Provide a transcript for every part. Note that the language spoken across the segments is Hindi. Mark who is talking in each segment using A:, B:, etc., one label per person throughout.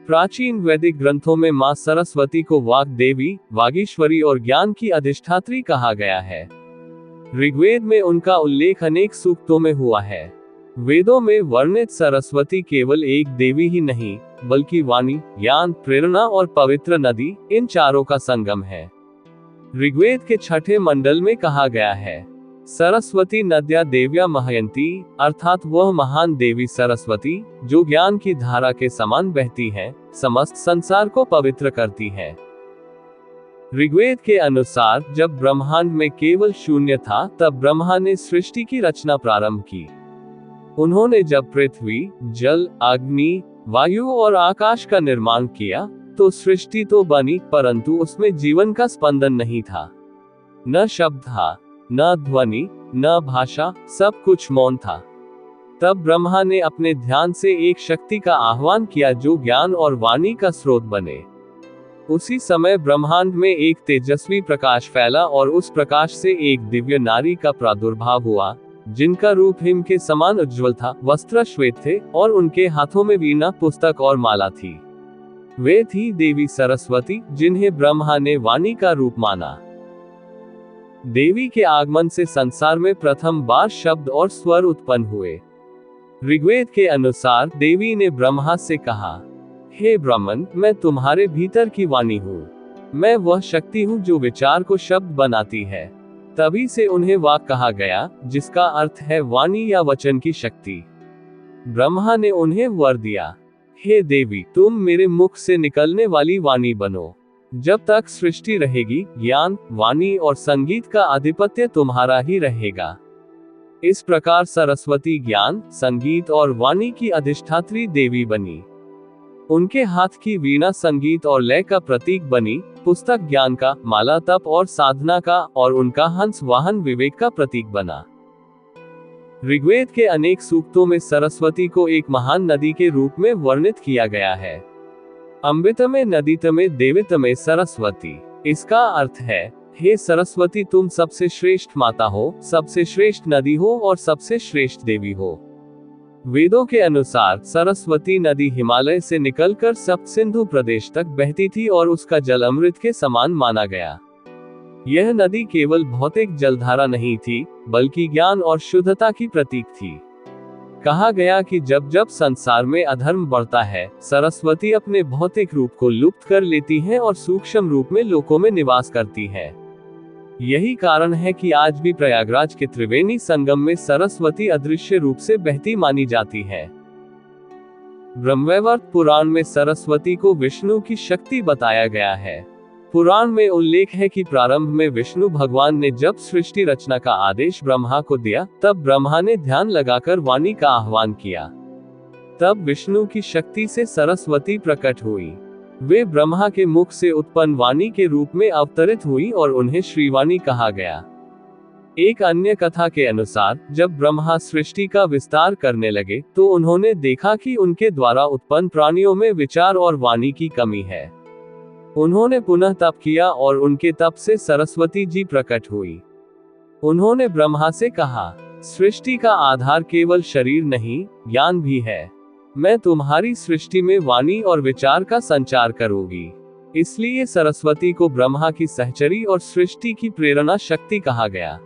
A: प्राचीन वैदिक ग्रंथों में मां सरस्वती को वाग देवी, वागीश्वरी और ज्ञान की अधिष्ठात्री कहा गया है। ऋग्वेद में उनका उल्लेख अनेक सूक्तों में हुआ है। वेदों में वर्णित सरस्वती केवल एक देवी ही नहीं, बल्कि वाणी, ज्ञान, प्रेरणा और पवित्र नदी, इन चारों का संगम है। ऋग्वेद के 6ठे मंडल में कहा गया है, सरस्वती नद्या देव्या महयंती, अर्थात वह महान देवी सरस्वती, जो ज्ञान की धारा के समान बहती हैं, समस्त संसार को पवित्र करती हैं। ऋग्वेद के अनुसार जब ब्रह्मांड में केवल शून्य था, तब ब्रह्मा ने सृष्टि की रचना प्रारंभ की। उन्होंने जब पृथ्वी, जल, अग्नि, वायु और आकाश का निर्माण किया, तो सृष्टि तो बनी, परंतु उसमें जीवन का स्पंदन नहीं था। न शब्द था, न ध्वनि, न भाषा, सब कुछ मौन था। तब ब्रह्मा ने अपने ध्यान से एक शक्ति का आह्वान किया जो ज्ञान और वाणी का स्रोत बने। उसी समय ब्रह्मांड में एक तेजस्वी प्रकाश फैला और उस प्रकाश से एक दिव्य नारी का प्रादुर्भाव हुआ, जिनका रूप हिम के समान उज्ज्वल था, वस्त्र श्वेत थे और उनके हाथों में वीणा, पुस्तक और माला थी। वे थी देवी सरस्वती, जिन्हें ब्रह्मा ने वाणी का रूप माना। देवी के आगमन से संसार में प्रथम बार शब्द और स्वर उत्पन्न हुए। ऋग्वेद के अनुसार देवी ने ब्रह्मा से कहा, हे ब्राह्मण, मैं तुम्हारे भीतर की वाणी हूँ। मैं वह शक्ति हूँ जो विचार को शब्द बनाती है। तभी से उन्हें वाक कहा गया, जिसका अर्थ है वाणी या वचन की शक्ति। ब्रह्मा ने उन्हें वर दिया, हे देवी, तुम मेरे मुख से निकलने वाली वाणी बनो। जब तक सृष्टि रहेगी, ज्ञान, वाणी और संगीत का आधिपत्य तुम्हारा ही रहेगा। इस प्रकार सरस्वती ज्ञान, संगीत और वाणी की अधिष्ठात्री देवी बनी। उनके हाथ की वीणा संगीत और लय का प्रतीक बनी, पुस्तक ज्ञान का, माला तप और साधना का, और उनका हंस वाहन विवेक का प्रतीक बना। ऋग्वेद के अनेक सूक्तों में सरस्वती को एक महान नदी के रूप में वर्णित किया गया है। अमृतमे नदीतमे देवितमे सरस्वती। इसका अर्थ है, हे सरस्वती, तुम सबसे श्रेष्ठ माता हो, सबसे श्रेष्ठ नदी हो और सबसे श्रेष्ठ देवी हो। वेदों के अनुसार सरस्वती नदी हिमालय से निकलकर सप्त सिंधु प्रदेश तक बहती थी और उसका जल अमृत के समान माना गया। यह नदी केवल भौतिक जलधारा नहीं थी, बल्कि ज्ञान और शुद्धता की प्रतीक थी। कहा गया कि जब जब संसार में अधर्म बढ़ता है, सरस्वती अपने भौतिक रूप को लुप्त कर लेती हैं और सूक्ष्म रूप में लोकों में निवास करती हैं। यही कारण है कि आज भी प्रयागराज के त्रिवेणी संगम में सरस्वती अदृश्य रूप से बहती मानी जाती है। ब्रह्मवैवर्त पुराण में सरस्वती को विष्णु की शक्ति बताया गया है। पुराण में उल्लेख है कि प्रारंभ में विष्णु भगवान ने जब सृष्टि रचना का आदेश ब्रह्मा को दिया, तब ब्रह्मा ने ध्यान लगाकर वाणी का आह्वान किया। तब विष्णु की शक्ति से सरस्वती प्रकट हुई। वे ब्रह्मा के मुख से उत्पन्न वाणी के रूप में अवतरित हुई और उन्हें श्रीवाणी कहा गया। एक अन्य कथा के अनुसार जब ब्रह्मा सृष्टि का विस्तार करने लगे, तो उन्होंने देखा कि उनके द्वारा उत्पन्न प्राणियों में विचार और वाणी की कमी है। उन्होंने पुनः तप किया और उनके तप से सरस्वती जी प्रकट हुई। उन्होंने ब्रह्मा से कहा, सृष्टि का आधार केवल शरीर नहीं, ज्ञान भी है। मैं तुम्हारी सृष्टि में वाणी और विचार का संचार करूंगी। इसलिए सरस्वती को ब्रह्मा की सहचरी और सृष्टि की प्रेरणा शक्ति कहा गया।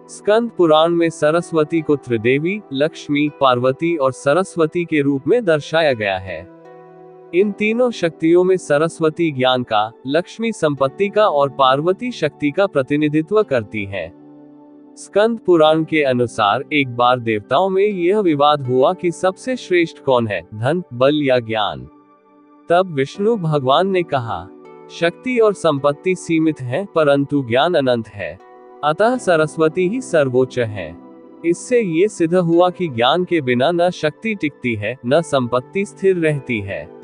A: स्कंद पुराण में सरस्वती को त्रिदेवी, लक्ष्मी, पार्वती और सरस्वती के रूप में दर्शाया गया है। इन तीनों शक्तियों में सरस्वती ज्ञान का, लक्ष्मी संपत्ति का और पार्वती शक्ति का प्रतिनिधित्व करती है। स्कंद पुराण के अनुसार एक बार देवताओं में यह विवाद हुआ कि सबसे श्रेष्ठ कौन है, धन, बल या ज्ञान। तब विष्णु भगवान ने कहा, शक्ति और संपत्ति सीमित है, परंतु ज्ञान अनंत है। अतः सरस्वती ही सर्वोच्च है। इससे ये सिद्ध हुआ कि ज्ञान के बिना न शक्ति टिकती है, न संपत्ति स्थिर रहती है।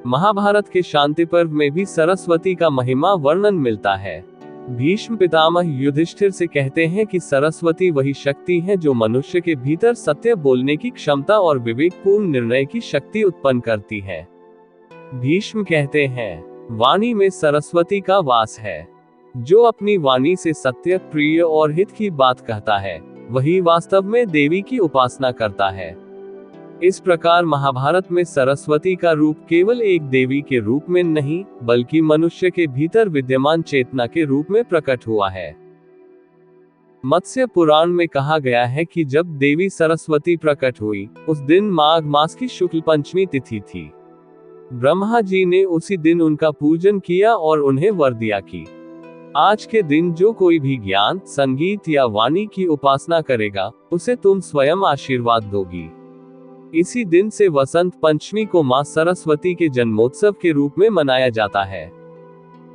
A: महाभारत के शांति पर्व में भी सरस्वती का महिमा वर्णन मिलता है। भीष्म पितामह युधिष्ठिर से कहते हैं कि सरस्वती वही शक्ति है जो मनुष्य के भीतर सत्य बोलने की क्षमता और विवेकपूर्ण निर्णय की शक्ति उत्पन्न करती है। भीष्म कहते हैं, वाणी में सरस्वती का वास है। जो अपनी वाणी से सत्य, प्रिय और हित की बात कहता है, वही वास्तव में देवी की उपासना करता है। इस प्रकार महाभारत में सरस्वती का रूप केवल एक देवी के रूप में नहीं, बल्कि मनुष्य के भीतर विद्यमान चेतना के रूप में प्रकट हुआ है। मत्स्य पुराण में कहा गया है कि जब देवी सरस्वती प्रकट हुई, उस दिन माघ मास की शुक्ल पंचमी तिथि थी। ब्रह्मा जी ने उसी दिन उनका पूजन किया और उन्हें वर दिया कि आज के दिन जो कोई भी ज्ञान, संगीत या वाणी की उपासना करेगा, उसे तुम स्वयं आशीर्वाद दोगी। इसी दिन से वसंत पंचमी को मां सरस्वती के जन्मोत्सव के रूप में मनाया जाता है।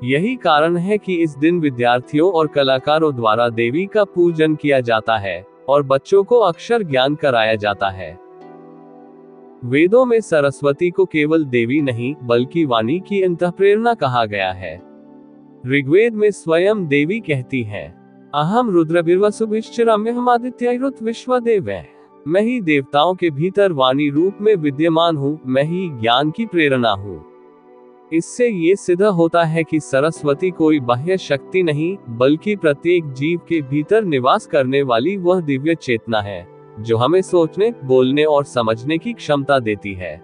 A: यही कारण है कि इस दिन विद्यार्थियों और कलाकारों द्वारा देवी का पूजन किया जाता है और बच्चों को अक्षर ज्ञान कराया जाता है। वेदों में सरस्वती को केवल देवी नहीं, बल्कि वाणी की अंतःप्रेरणा कहा गया है। ऋग्वेद में स्वयं देवी कहती हैं, अहम रुद्रभिर्वसुभिश्चिरम्यहमादित्यैरुत विश्वदेवैः। मैं ही देवताओं के भीतर वाणी रूप में विद्यमान हूँ, मैं ही ज्ञान की प्रेरणा हूँ। इससे ये सिद्ध होता है कि सरस्वती कोई बाह्य शक्ति नहीं, बल्कि प्रत्येक जीव के भीतर निवास करने वाली वह दिव्य चेतना है, जो हमें सोचने, बोलने और समझने की क्षमता देती है।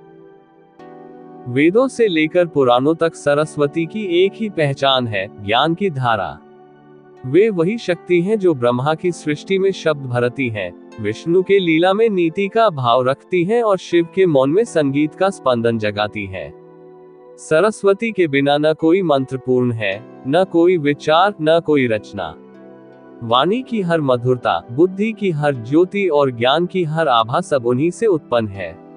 A: वेदों से लेकर पुराणों तक सरस्वती की एक ही पहचान है, ज्ञान की धारा। वे वही शक्ति हैं जो ब्रह्मा की सृष्टि में शब्द भरती हैं, विष्णु के लीला में नीति का भाव रखती हैं और शिव के मौन में संगीत का स्पंदन जगाती हैं। सरस्वती के बिना न कोई मंत्र पूर्ण है, न कोई विचार, न कोई रचना। वाणी की हर मधुरता, बुद्धि की हर ज्योति और ज्ञान की हर आभा सब उन्हीं से उत्पन्न है।